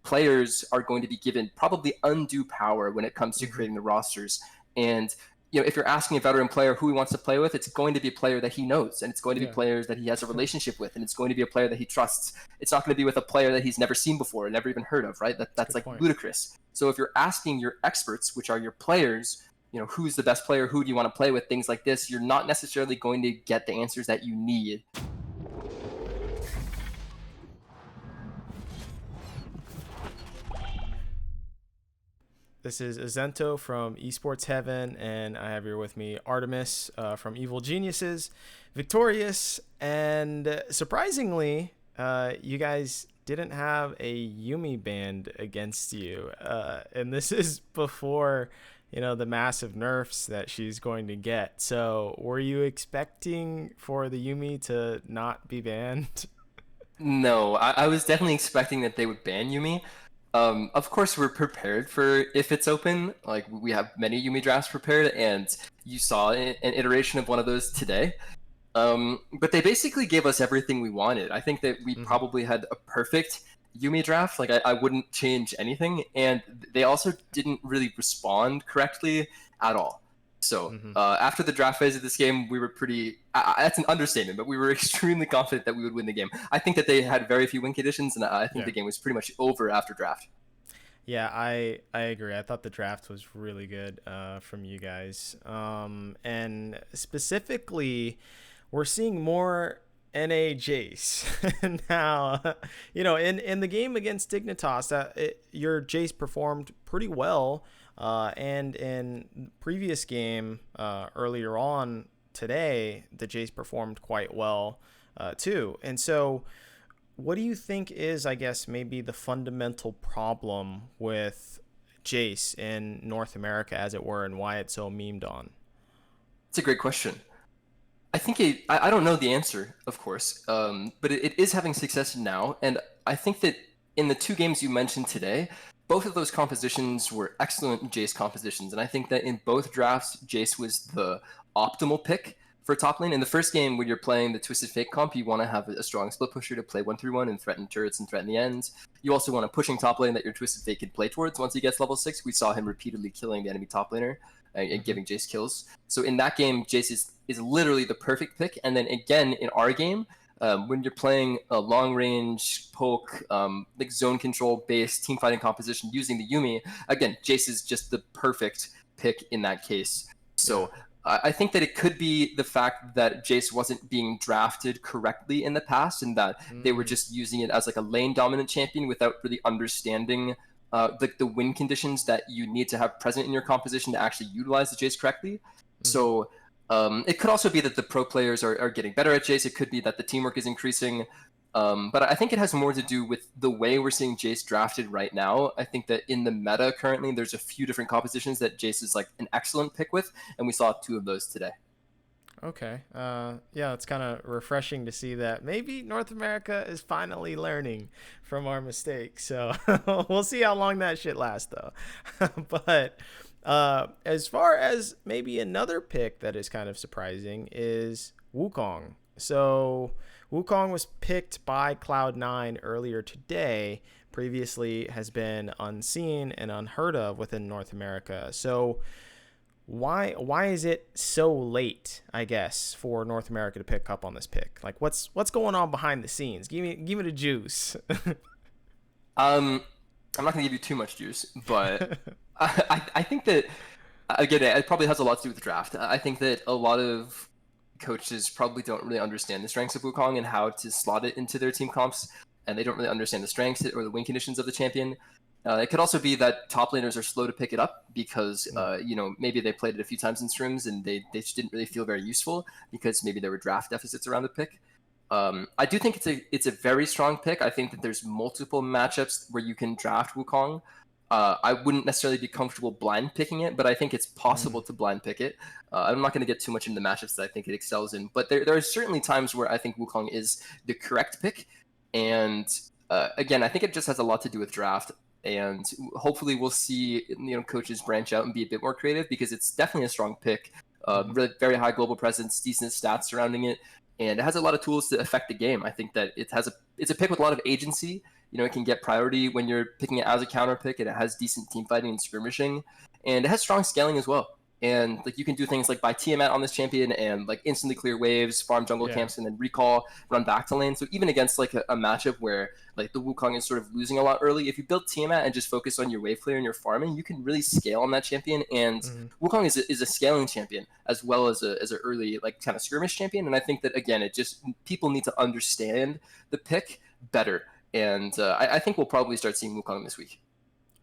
players are going to be given probably undue power when it comes to creating the rosters. And if you're asking a veteran player who he wants to play with, it's going to be a player that he knows, and it's going to be Yeah. players that he has a relationship with, and it's going to be a player that he trusts. It's not going to be with a player that he's never seen before and never even heard of, right? That's like point. ludicrous. So if you're asking your experts, which are your players, who's the best player, who do you want to play with, things like this, you're not necessarily going to get the answers that you need. This is Azento from Esports Heaven, and I have here with me Artemis from Evil Geniuses, Victorious, and surprisingly, you guys didn't have a Yuumi banned against you, and this is before the massive nerfs that she's going to get. So were you expecting for the Yuumi to not be banned? No, I was definitely expecting that they would ban Yuumi. Of course, we're prepared for if it's open. Like, we have many Yuumi drafts prepared, and you saw an iteration of one of those today. But they basically gave us everything we wanted. I think that we probably had a perfect Yuumi draft. Like, I wouldn't change anything, and they also didn't really respond correctly at all. So after the draft phase of this game, we were that's an understatement, but we were extremely confident that we would win the game. I think that they had very few win conditions, and I think the game was pretty much over after draft. Yeah, I agree. I thought the draft was really good from you guys. And specifically, we're seeing more NA Jace. Now, in the game against Dignitas, your Jace performed pretty well. And in previous game earlier on today, the Jace performed quite well too. And so what do you think is, I guess, maybe the fundamental problem with Jace in North America, as it were, and why it's so memed on? It's a great question. I think I don't know the answer, of course, but it is having success now. And I think that in the two games you mentioned today, both of those compositions were excellent Jace compositions. And I think that in both drafts, Jace was the optimal pick for top lane. In the first game, when you're playing the Twisted Fate comp, you want to have a strong split pusher to play 1-3-1 and threaten turrets and threaten the ends. You also want a pushing top lane that your Twisted Fate can play towards once he gets level 6. We saw him repeatedly killing the enemy top laner and giving Jace kills. So in that game, Jace is literally the perfect pick. And then again, in our game, when you're playing a long-range poke, like zone control-based team fighting composition using the Yuumi, again, Jace is just the perfect pick in that case. So I think that it could be the fact that Jace wasn't being drafted correctly in the past, and that they were just using it as like a lane-dominant champion without really understanding the win conditions that you need to have present in your composition to actually utilize the Jace correctly. So it could also be that the pro players are getting better at Jace. It could be that the teamwork is increasing. But I think it has more to do with the way we're seeing Jace drafted right now. I think that in the meta currently, there's a few different compositions that Jace is like an excellent pick with, and we saw 2 of those today. Okay. Yeah, it's kind of refreshing to see that maybe North America is finally learning from our mistakes. So we'll see how long that shit lasts, though. But as far as maybe another pick that is kind of surprising is Wukong. So Wukong was picked by Cloud9 earlier today. Previously has been unseen and unheard of within North America. So why is it so late, I guess, for North America to pick up on this pick? Like, what's going on behind the scenes? Give me the juice. I'm not gonna give you too much juice, but I think that, again, it probably has a lot to do with the draft. I think that a lot of coaches probably don't really understand the strengths of Wukong and how to slot it into their team comps, and they don't really understand the strengths or the win conditions of the champion. It could also be that top laners are slow to pick it up because, maybe they played it a few times in scrims and they just didn't really feel very useful because maybe there were draft deficits around the pick. I do think it's a very strong pick. I think that there's multiple matchups where you can draft Wukong. I wouldn't necessarily be comfortable blind picking it, but I think it's possible to blind pick it. I'm not going to get too much into the matchups that I think it excels in, but there are certainly times where I think Wukong is the correct pick. And again, I think it just has a lot to do with draft. And hopefully we'll see coaches branch out and be a bit more creative because it's definitely a strong pick. Really very high global presence, decent stats surrounding it, and it has a lot of tools to affect the game. I think that it's a pick with a lot of agency, It can get priority when you're picking it as a counter pick, and it has decent team fighting and skirmishing, and it has strong scaling as well. And like you can do things like buy Tiamat on this champion and like instantly clear waves, farm jungle Yeah. camps, and then recall, run back to lane. So even against like a matchup where like the Wukong is sort of losing a lot early, if you build Tiamat and just focus on your wave clear and your farming, you can really scale on that champion. And Wukong is a scaling champion as well as a early like kind of skirmish champion. And I think that again, it just people need to understand the pick better. And I think we'll probably start seeing Wukong this week.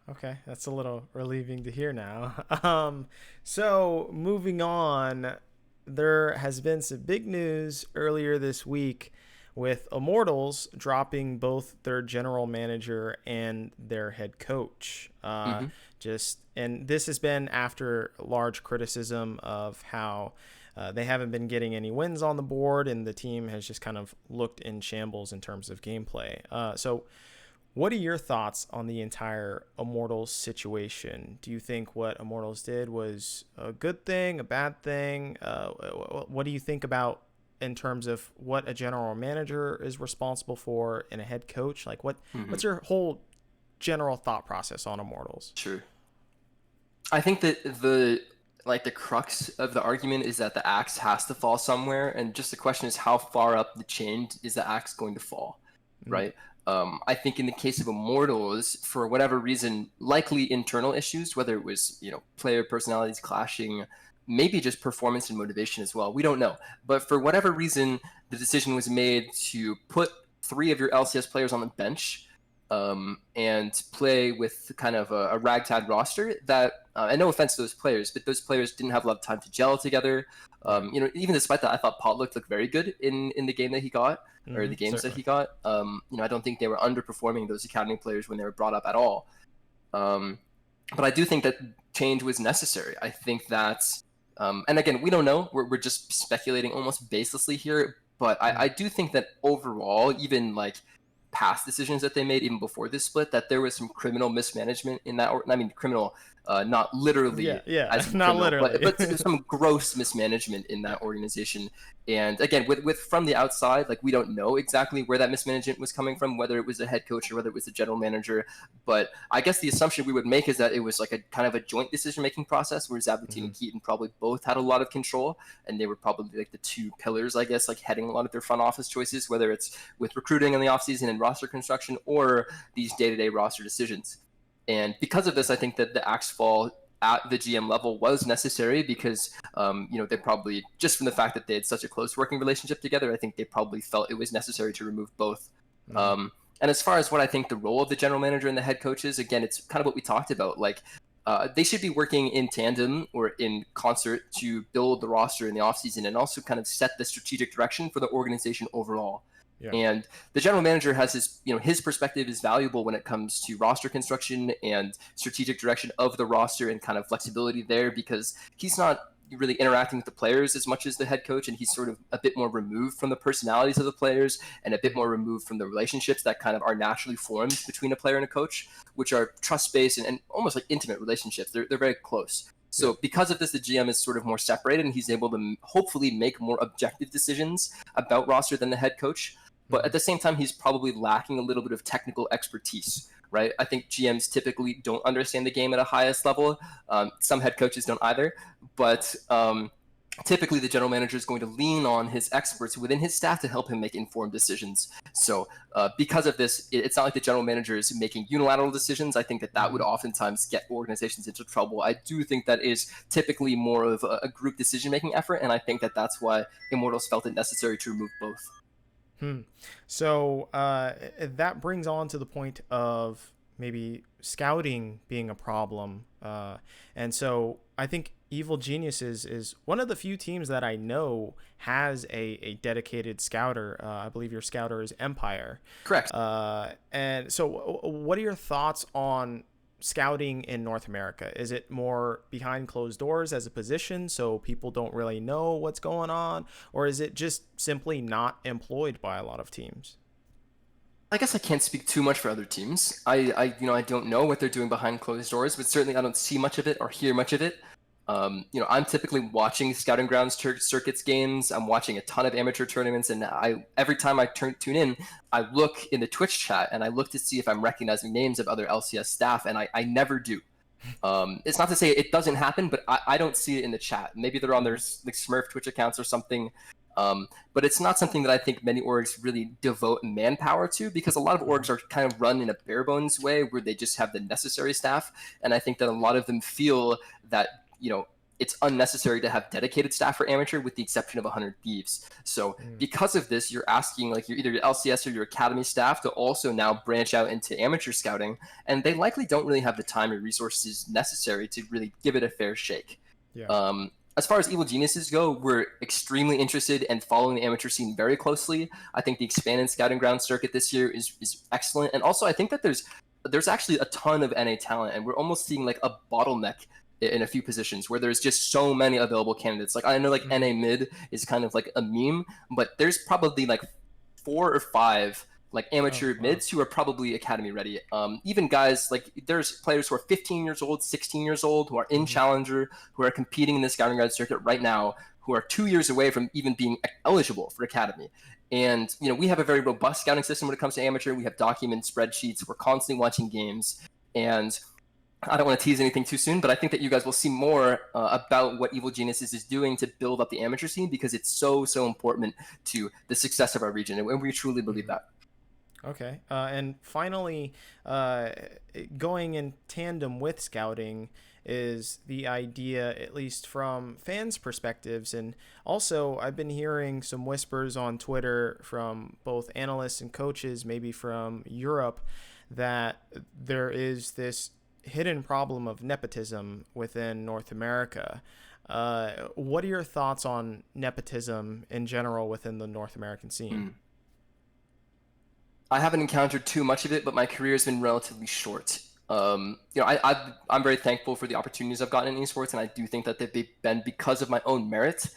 Okay, that's a little relieving to hear now. So moving on, there has been some big news earlier this week with Immortals dropping both their general manager and their head coach. And this has been after large criticism of how they haven't been getting any wins on the board, and the team has just kind of looked in shambles in terms of gameplay. So what are your thoughts on the entire Immortals situation? Do you think what Immortals did was a good thing, a bad thing? What do you think about in terms of what a general manager is responsible for and a head coach? Like what's your whole general thought process on Immortals? Sure. I think that the crux of the argument is that the axe has to fall somewhere, and just the question is how far up the chain is the axe going to fall, right? I think in the case of Immortals, for whatever reason, likely internal issues, whether it was player personalities clashing, maybe just performance and motivation as well. We don't know, but for whatever reason, the decision was made to put 3 of your LCS players on the bench and play with kind of a ragtag roster that, and no offense to those players, but those players didn't have a lot of time to gel together. Even despite that, I thought Pot looked very good in the game that he got, or the games that he got. I don't think they were underperforming those academy players when they were brought up at all. But I do think that change was necessary. I think that, and again, we don't know. We're just speculating almost baselessly here. But I do think that overall, even like past decisions that they made even before this split, that there was some criminal mismanagement in that. I mean, criminal, not literally, as not criminal, literally, but some gross mismanagement in that organization. And again, with from the outside, like we don't know exactly where that mismanagement was coming from, whether it was the head coach or whether it was the general manager. But I guess the assumption we would make is that it was like a kind of a joint decision-making process where Zabutin and Keaton probably both had a lot of control, and they were probably like the 2 pillars, I guess, like heading a lot of their front office choices, whether it's with recruiting in the offseason and roster construction or these day-to-day roster decisions. And because of this, I think that the axe fall at the GM level was necessary because, they probably, just from the fact that they had such a close working relationship together, I think they probably felt it was necessary to remove both. And as far as what I think the role of the general manager and the head coach is, again, it's kind of what we talked about. Like, they should be working in tandem or in concert to build the roster in the offseason and also kind of set the strategic direction for the organization overall. Yeah. And the general manager has his perspective is valuable when it comes to roster construction and strategic direction of the roster and kind of flexibility there, because he's not really interacting with the players as much as the head coach, and he's sort of a bit more removed from the personalities of the players and a bit more removed from the relationships that kind of are naturally formed between a player and a coach, which are trust-based and almost like intimate relationships. They're very close. So because of this, the GM is sort of more separated, and he's able to hopefully make more objective decisions about roster than the head coach. But at the same time, he's probably lacking a little bit of technical expertise, right? I think GMs typically don't understand the game at a highest level. Some head coaches don't either. But typically, the general manager is going to lean on his experts within his staff to help him make informed decisions. So because of this, it's not like the general manager is making unilateral decisions. I think that would oftentimes get organizations into trouble. I do think that is typically more of a group decision-making effort, and I think that that's why Immortals felt it necessary to remove both. So that brings on to the point of maybe scouting being a problem. And so I think Evil Geniuses is one of the few teams that I know has a dedicated scouter. I believe your scouter is Empire. Correct. And so what are your thoughts on scouting in North America? Is it more behind closed doors as a position so people don't really know what's going on, or is it just simply not employed by a lot of teams? I guess I can't speak too much for other teams. I don't know what they're doing behind closed doors, but certainly I don't see much of it or hear much of it. I'm typically watching Scouting Grounds circuits games. I'm watching a ton of amateur tournaments, and every time I tune in, I look in the Twitch chat and I look to see if I'm recognizing names of other LCS staff, and I never do. It's not to say it doesn't happen, but I don't see it in the chat. Maybe they're on their like Smurf Twitch accounts or something. But it's not something that I think many orgs really devote manpower to, because a lot of orgs are kind of run in a bare bones way where they just have the necessary staff. And I think that a lot of them feel that, it's unnecessary to have dedicated staff for amateur, with the exception of 100 Thieves. So because of this, you're asking like either your LCS or your academy staff to also now branch out into amateur scouting, and they likely don't really have the time or resources necessary to really give it a fair shake. Yeah. As far as Evil Geniuses go, we're extremely interested and following the amateur scene very closely. I think the expanded Scouting Ground circuit this year is excellent, and also I think that there's actually a ton of NA talent, and we're almost seeing like a bottleneck in a few positions where there's just so many available candidates. Like I know like NA mid is kind of like a meme, but there's probably like 4 or 5 like amateur mids who are probably academy ready. Even guys like there's players who are 15 years old, 16 years old, who are in Challenger, who are competing in the Scouting Ground circuit right now, who are 2 years away from even being eligible for academy. And we have a very robust scouting system when it comes to amateur. We have document spreadsheets. We're constantly watching games, and I don't want to tease anything too soon, but I think that you guys will see more about what Evil Geniuses is doing to build up the amateur scene, because it's so important to the success of our region, and we truly believe that. Okay. And finally, going in tandem with scouting is the idea, at least from fans' perspectives. And also, I've been hearing some whispers on Twitter from both analysts and coaches, maybe from Europe, that there is this hidden problem of nepotism within North America. What are your thoughts on nepotism in general within the North American scene? I haven't encountered too much of it, but my career has been relatively short. I'm very thankful for the opportunities I've gotten in esports, and I do think that they've been because of my own merit.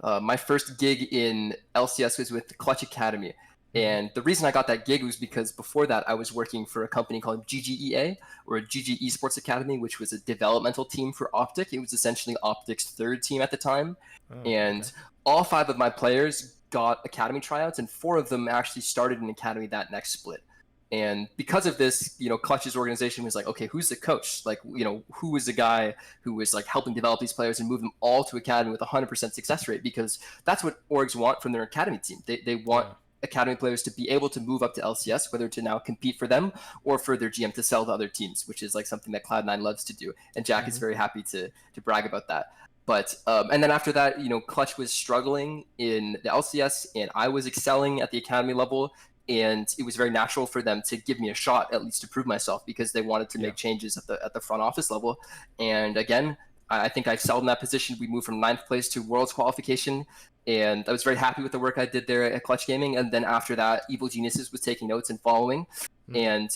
My first gig in LCS was with the Clutch Academy, and the reason I got that gig was because before that I was working for a company called GGEA, or GG Esports Academy, which was a developmental team for Optic. It was essentially Optic's third team at the time, and all 5 of my players got academy tryouts, and 4 of them actually started an academy that next split. And because of this, Clutch's organization was like, okay, who's the coach? Like, who was the guy who was like helping develop these players and move them all to academy with 100% success rate? Because that's what orgs want from their academy team. They want academy players to be able to move up to LCS, whether to now compete for them or for their GM to sell to other teams, which is like something that Cloud9 loves to do. And Jack is very happy to brag about that. But and then after that, Clutch was struggling in the LCS, and I was excelling at the academy level, and it was very natural for them to give me a shot, at least to prove myself, because they wanted to make changes at the front office level. And again, I think I excelled in that position. We moved from 9th place to Worlds qualification, and I was very happy with the work I did there at Clutch Gaming. And then after that, Evil Geniuses was taking notes and following, and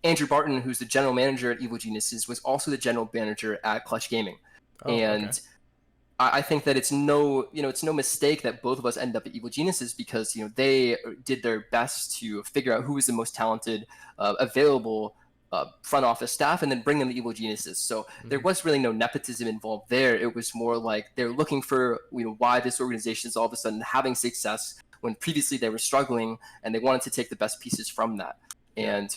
Andrew Barton, who's the general manager at Evil Geniuses, was also the general manager at Clutch Gaming. I think that it's no mistake that both of us end up at Evil Geniuses, because they did their best to figure out who was the most talented available front office staff, and then bring them to Evil Geniuses. So there was really no nepotism involved there. It was more like they're looking for why this organization is all of a sudden having success when previously they were struggling, and they wanted to take the best pieces from that. And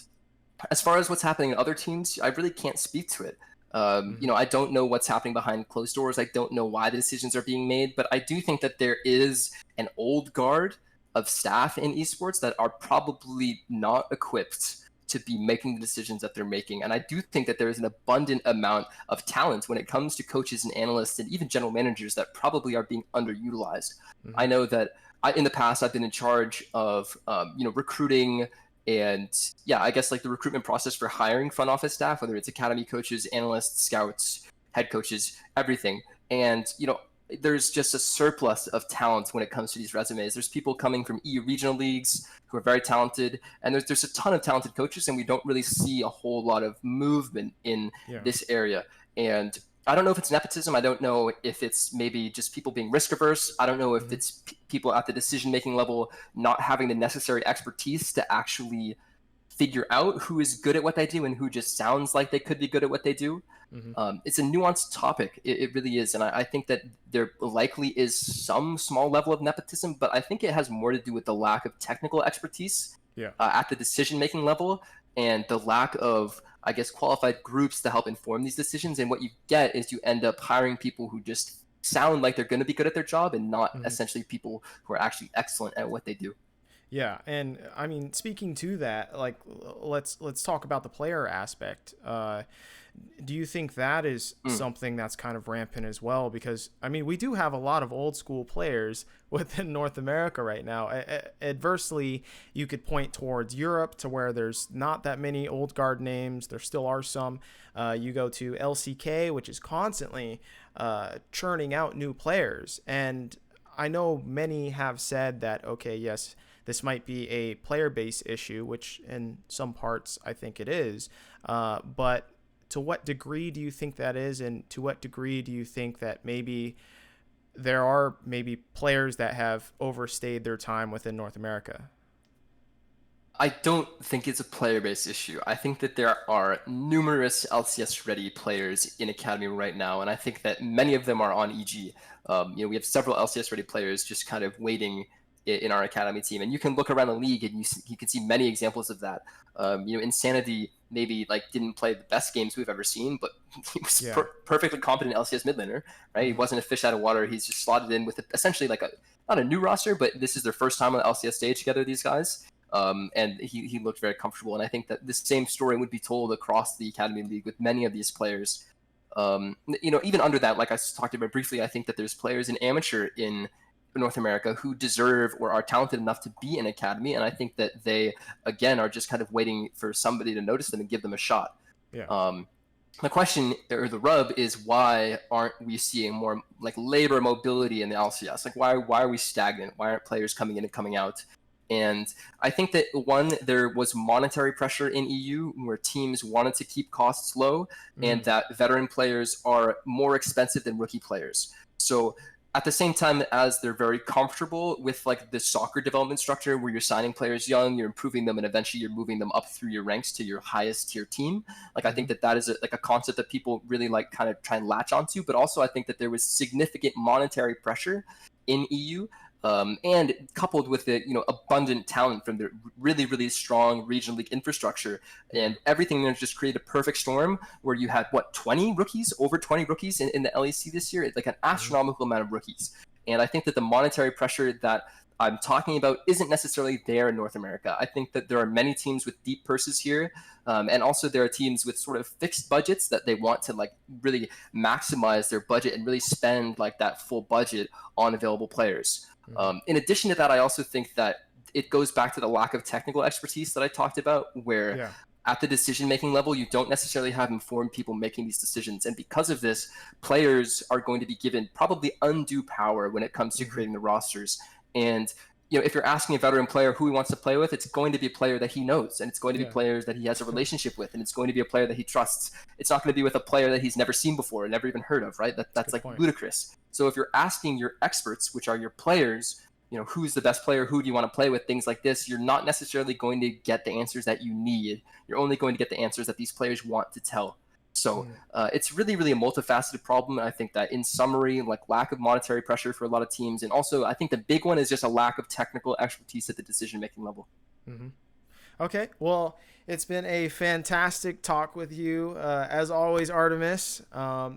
as far as what's happening in other teams, I really can't speak to it. I don't know what's happening behind closed doors. I don't know why the decisions are being made, but I do think that there is an old guard of staff in esports that are probably not equipped to be making the decisions that they're making. And I do think that there is an abundant amount of talent when it comes to coaches and analysts and even general managers that probably are being underutilized. I know that in the past, I've been in charge of, recruiting, and I guess like the recruitment process for hiring front office staff, whether it's academy coaches, analysts, scouts, head coaches, everything. And there's just a surplus of talent when it comes to these resumes. There's people coming from EU regional leagues who are very talented, and there's a ton of talented coaches, and we don't really see a whole lot of movement in this area. And I don't know if it's nepotism. I don't know if it's maybe just people being risk averse. I don't know if it's people at the decision making level not having the necessary expertise to actually figure out who is good at what they do and who just sounds like they could be good at what they do. Hmm. It's a nuanced topic. It really is. And I think that there likely is some small level of nepotism, but I think it has more to do with the lack of technical expertise Yeah. at the decision making level and the lack of, I guess, qualified groups to help inform these decisions. And what you get is you end up hiring people who just sound like they're going to be good at their job and not Hmm. essentially people who are actually excellent at what they do. Yeah, and I mean, speaking to that, like, let's talk about the player aspect. Do you think that is Mm. something that's kind of rampant as well? Because I mean, we do have a lot of old school players within North America right now. Adversely, you could point towards Europe, to where there's not that many old guard names. There still are some. You go to LCK, which is constantly churning out new players, and I know many have said that, okay, yes, this might be a player base issue, which in some parts I think it is. But to what degree do you think that is? And to what degree do you think that maybe there are maybe players that have overstayed their time within North America? I don't think it's a player-based issue. I think that there are numerous LCS-ready players in Academy right now, and I think that many of them are on EG. We have several LCS-ready players just kind of waiting in our Academy team, and you can look around the league and you can see many examples of that. Insanity maybe like didn't play the best games we've ever seen, but he was Yeah. perfectly competent LCS mid laner, right? He Hmm. wasn't a fish out of water. He's just slotted in with essentially like a not a new roster, but this is their first time on the LCS stage together. These guys, and he looked very comfortable. And I think that the same story would be told across the Academy League with many of these players. Even under that, like I talked about briefly, I think that there's players in amateur in North America who deserve or are talented enough to be in Academy. And I think that they, again, are just kind of waiting for somebody to notice them and give them a shot. Yeah. Um, the question or the rub is why aren't we seeing more like labor mobility in the LCS? Like why are we stagnant? Why aren't players coming in and coming out? And I think that one, there was monetary pressure in EU where teams wanted to keep costs low, and Hmm. that veteran players are more expensive than rookie players. So at the same time as they're very comfortable with like the soccer development structure where you're signing players young, you're improving them, and eventually you're moving them up through your ranks to your highest tier team. Like I Hmm. think that that is like a concept that people really like kind of try and latch onto. But also I think that there was significant monetary pressure in EU, and coupled with the abundant talent from the really strong regional league infrastructure Yeah. and everything there just created a perfect storm where you had what 20 rookies, over 20 rookies in the LEC this year. It's like an Hmm. astronomical amount of rookies, and I think that the monetary pressure that I'm talking about isn't necessarily there in North America. I think that there are many teams with deep purses here, and also there are teams with sort of fixed budgets that they want to like really maximize their budget and really spend like that full budget on available players. Hmm. In addition to that, I also think that it goes back to the lack of technical expertise that I talked about, where Yeah. at the decision making level, you don't necessarily have informed people making these decisions. And because of this, players are going to be given probably undue power when it comes to Hmm. creating the rosters. And if you're asking a veteran player who he wants to play with, it's going to be a player that he knows, and it's going to be Yeah. players that he has a relationship with, and it's going to be a player that he trusts. It's not going to be with a player that he's never seen before and never even heard of, right? That's a That's good like point. ludicrous. So if you're asking your experts, which are your players, who's the best player, who do you want to play with, things like this, you're not necessarily going to get the answers that you need. You're only going to get the answers that these players want to tell. So Mm. it's really a multifaceted problem. I think that in summary, like lack of monetary pressure for a lot of teams, and also I think the big one is just a lack of technical expertise at the decision making level. Hmm. Okay, well, it's been a fantastic talk with you. As always, Artemis.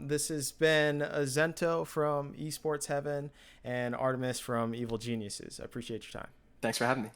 This has been Zento from Esports Heaven and Artemis from Evil Geniuses. I appreciate your time. Thanks for having me.